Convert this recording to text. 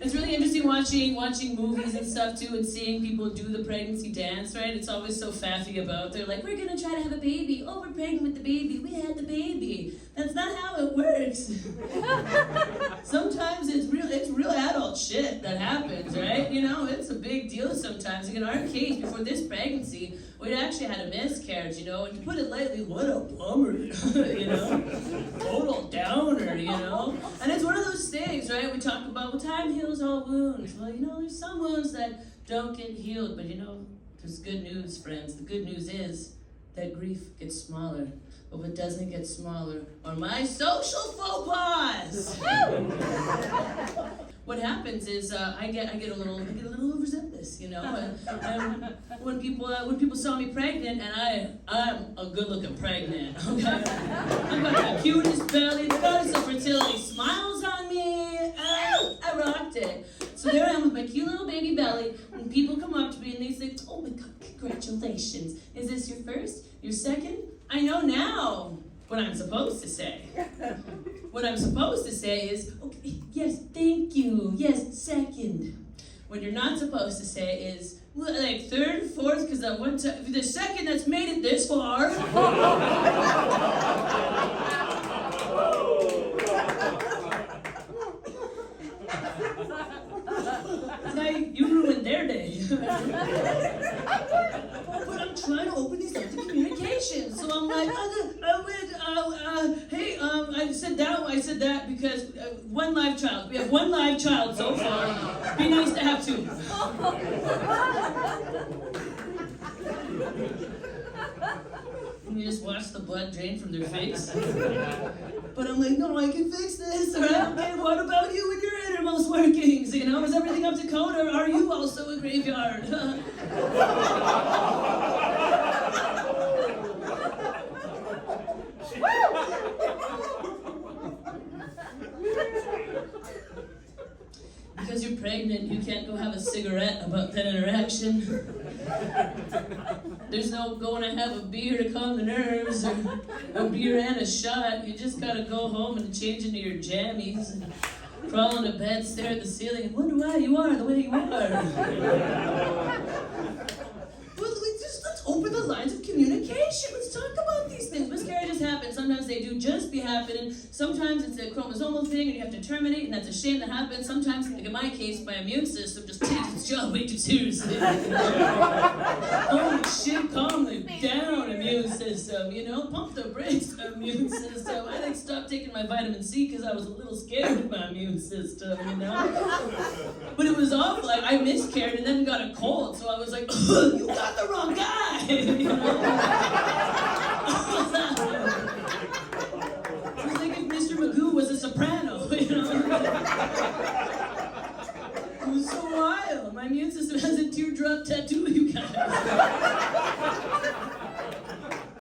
It's really interesting watching movies and stuff too, and seeing people do the pregnancy dance, right? It's always so faffy about. They're like, we're gonna try to have a baby. Oh, we're pregnant with the baby. We had the baby. That's not how it works. Sometimes it's real adult shit that happens, right? You know, it's a big deal sometimes. Like in our case, before this pregnancy, we'd actually had a miscarriage, you know, and to put it lightly, what a bummer, you know? Total downer, you know? And it's one of those things, right? We talk about, well, time heals all wounds. Well, you know, there's some wounds that don't get healed, but you know, there's good news, friends. The good news is that grief gets smaller. But what doesn't get smaller are my social faux pas. What happens is I get a little overzealous, you know. And when people saw me pregnant, and I'm a good-looking pregnant, okay. I've got the cutest belly, the goddess of fertility smiles on me. I rocked it. So there I am with my cute little baby belly, and people come up to me and they say, "Oh my God, congratulations! Is this your first? Your second?" I know now what I'm supposed to say. What I'm supposed to say is, okay, yes, thank you, yes, second. What you're not supposed to say is, well, like third, fourth, because the second that's made it this far. Now you ruined their day. But I'm trying to open these lines of communication. So I'm like, hey, I said that because one live child. We have one live child so far. Be nice to have two. And you just watch the blood drain from their face. But I'm like, no, I can fix this, all right? Okay, what about you and your innermost workings? You know, is everything up to code, or are you also a graveyard? Because you're pregnant, you can't go have a cigarette about that interaction. There's no going to have a beer to calm the nerves, or a beer and a shot. You just gotta go home and change into your jammies, and crawl into bed, stare at the ceiling, and wonder why you are the way you are. Let's open the lines of communication. Let's talk about these things. Miscarriages happen. Sometimes they do just be happening. Sometimes it's a chromosomal thing and you have to terminate, and that's a shame that happens. Sometimes, like in my case, my immune system just takes its job way too seriously. Holy shit, calm the down, immune system, you know? Pump the brakes, immune system. I like stopped taking my vitamin C because I was a little scared of my immune system, you know? But it was awful. Like, I miscarried and then got a cold, so I was like, you got the wrong guy! You know? It was like if Mr. Magoo was a soprano, you know? It was so wild. My immune system has a teardrop tattoo, you guys.